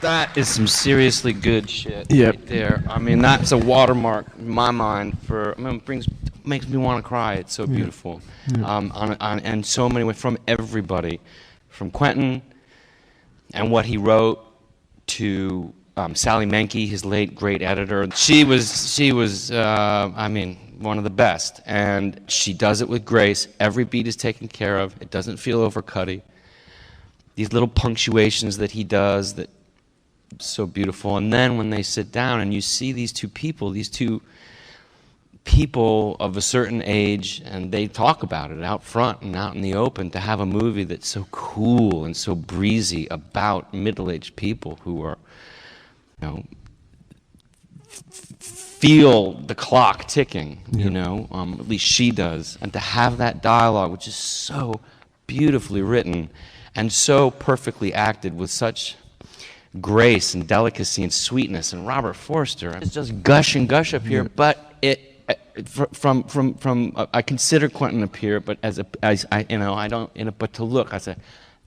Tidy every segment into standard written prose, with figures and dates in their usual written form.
That is some seriously good shit right there. I mean, that's a watermark in my mind for, I mean, makes me want to cry. It's so beautiful. And so many, from everybody, from Quentin and what he wrote to Sally Menke, his late great editor. She was I mean, one of the best, and she does it with grace. Every beat is taken care of. It doesn't feel overcutty. These little punctuations that he does, that so beautiful. And then when they sit down and you see these two people of a certain age, and they talk about it out front and out in the open, to have a movie that's so cool and so breezy about middle-aged people who are, you know, feel the clock ticking, you know, at least she does. And to have that dialogue, which is so beautifully written and so perfectly acted with such grace and delicacy and sweetness, and Robert Forster, it's just gush and gush up here, but I consider Quentin up here, but as I, you know, I don't, you know, but to look, I say,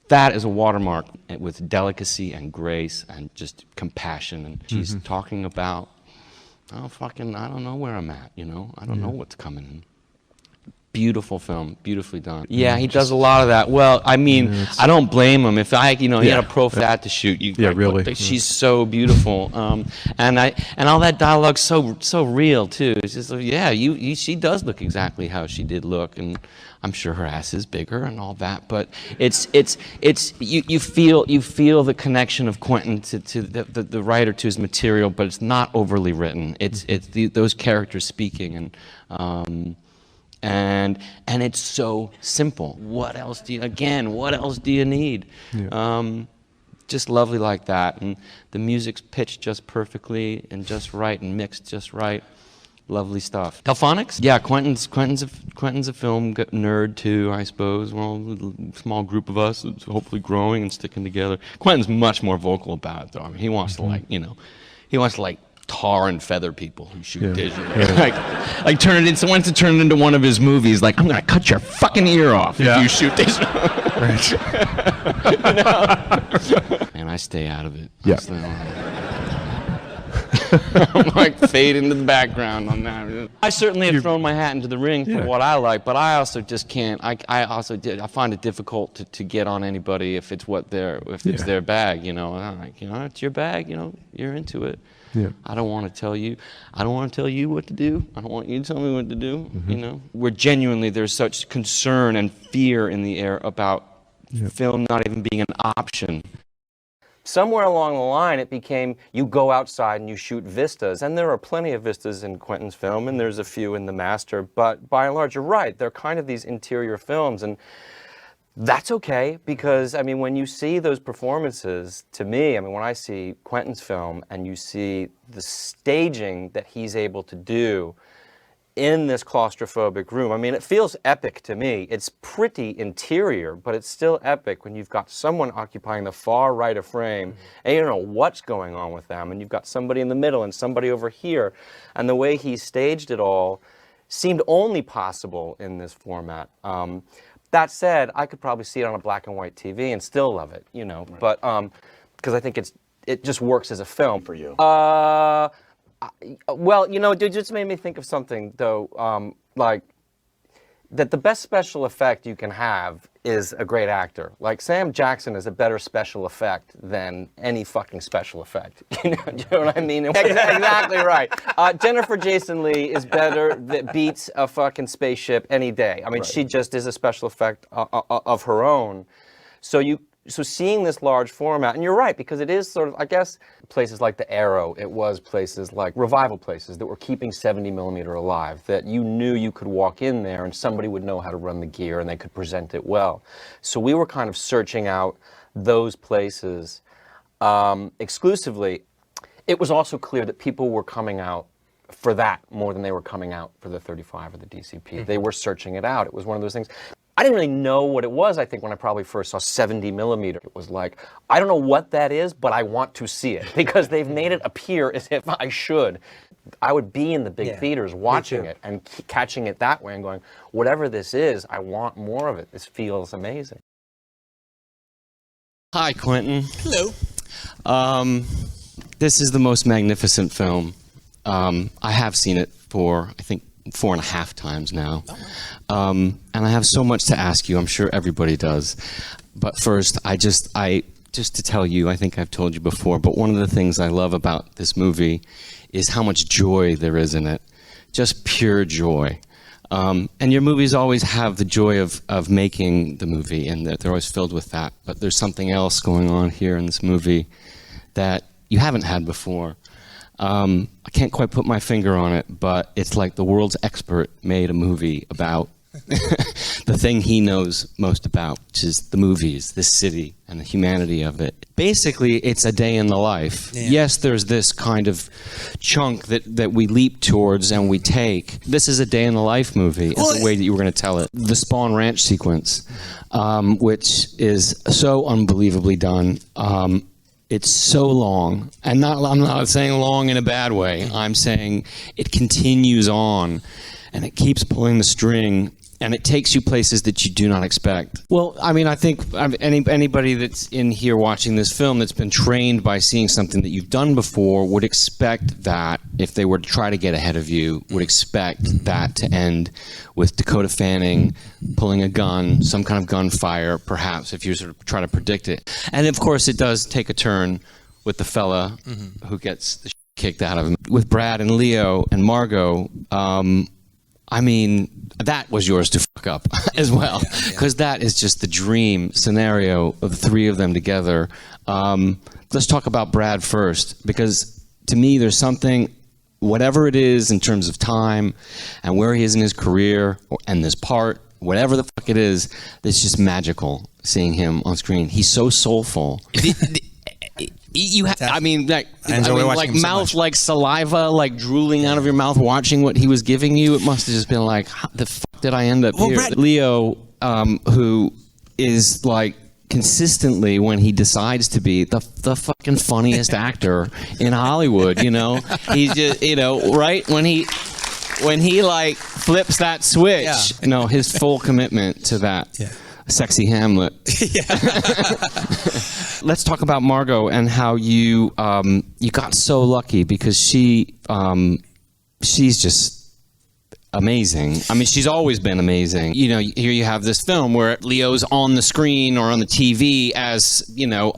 that is a watermark with delicacy and grace and just compassion. And she's talking about, oh, fucking, I don't know where I'm at, you know? I don't know what's coming. Beautiful film, beautifully done. Yeah, he does a lot of that. Well, I mean, I don't blame him. If he had a pro fat to shoot, really. She's so beautiful, and all that dialogue's so real too. It's just, she does look exactly how she did look, and I'm sure her ass is bigger and all that. But you feel the connection of Quentin to the writer, to his material, but it's not overly written. It's those characters speaking, and it's so simple. What else do you need? Just lovely like that, and the music's pitched just perfectly and just right and mixed just right. Lovely stuff. Telphonics? Yeah, Quentin's a film nerd too, I suppose. We're all a small group of us, it's hopefully growing and sticking together. Quentin's much more vocal about it, though. I mean, he wants to tar and feather people who shoot digitally. Like turn it into, wants to turn it into one of his movies. Like, I'm gonna cut your fucking ear off if you shoot digital. And I stay out of it. I'm like fade into the background on that. I certainly have thrown my hat into the ring for what I like, but I also just can't. I find it difficult to get on anybody if it's it's their bag. You know, I'm like, you know, it's your bag. You know, you're into it. I don't want to tell you. I don't want to tell you what to do. I don't want you to tell me what to do. You know, there's such concern and fear in the air about film not even being an option. Somewhere along the line, it became, you go outside and you shoot vistas, and there are plenty of vistas in Quentin's film, and there's a few in The Master, but by and large, you're right, they're kind of these interior films, and that's okay, because, I mean, when you see those performances, to me, I mean, when I see Quentin's film, and you see the staging that he's able to do in this claustrophobic room. I mean, it feels epic to me. It's pretty interior, but it's still epic when you've got someone occupying the far right of frame, and you don't know what's going on with them, and you've got somebody in the middle and somebody over here, and the way he staged it all seemed only possible in this format. That said, I could probably see it on a black and white TV and still love it, you know, but because I think it just works as a film. For you. Well, you know, it just made me think of something, though, like, that the best special effect you can have is a great actor. Like, Sam Jackson is a better special effect than any fucking special effect. You know what I mean? Exactly right. Jennifer Jason Leigh is better, that beats a fucking spaceship any day. I mean, she just is a special effect of her own. So seeing this large format, and you're right, because it is sort of, I guess, places like the Arrow, it was places like revival places that were keeping 70mm alive, that you knew you could walk in there and somebody would know how to run the gear and they could present it well. So we were kind of searching out those places exclusively. It was also clear that people were coming out for that more than they were coming out for the 35 or the DCP. They were searching it out. It was one of those things. I didn't really know what it was, I think, when I probably first saw 70mm. It was like, I don't know what that is, but I want to see it, because they've made it appear as if I should. I would be in the big theaters watching it and catching it that way and going, whatever this is, I want more of it. This feels amazing. Hi, Quentin. Hello. This is the most magnificent film. I have seen it for, I think, 4.5 times now. And I have so much to ask you. I'm sure everybody does. But first, just to tell you, I think I've told you before, but one of the things I love about this movie is how much joy there is in it. Just pure joy. And your movies always have the joy of making the movie, and they're always filled with that. But there's something else going on here in this movie that you haven't had before. I can't quite put my finger on it, but it's like the world's expert made a movie about the thing he knows most about, which is the movies, this city, and the humanity of it. Basically, it's a day in the life. Yeah. Yes, there's this kind of chunk that we leap towards and we take. This is a day in the life movie, is the way that you were going to tell it. The Spawn Ranch sequence, which is so unbelievably done. It's so long, and I'm not saying long in a bad way. I'm saying it continues on, and it keeps pulling the string, and it takes you places that you do not expect. Well, I mean, I think anybody that's in here watching this film that's been trained by seeing something that you've done before would expect that, if they were to try to get ahead of you, would expect that to end with Dakota Fanning pulling a gun, some kind of gunfire, perhaps, if you sort of try to predict it. And of course, it does take a turn with the fella who gets the shit kicked out of him. With Brad and Leo and Margot, I mean, that was yours to fuck up as well, because that is just the dream scenario of the three of them together. Let's talk about Brad first, because to me, there's something, whatever it is in terms of time and where he is in his career and this part, whatever the fuck it is, it's just magical seeing him on screen. He's so soulful. I mean, like mouth, like saliva, like drooling out of your mouth, watching what he was giving you. It must have just been like, how the fuck did I end up here? Brad Leo, who is like consistently, when he decides to be the fucking funniest actor in Hollywood, you know, he's just, you know, right when he like flips that switch, you know, his full commitment to that. Sexy Hamlet. Let's talk about Margot and how you got so lucky, because she's just amazing. I mean, she's always been amazing. You know, here you have this film where Leo's on the screen or on the TV as, you know,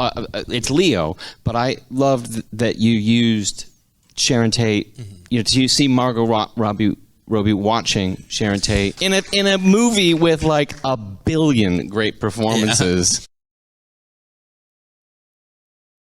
it's Leo. But I loved that you used Sharon Tate. You know, to see Margot Robbie watching Sharon Tate in a movie with like 1 billion great performances.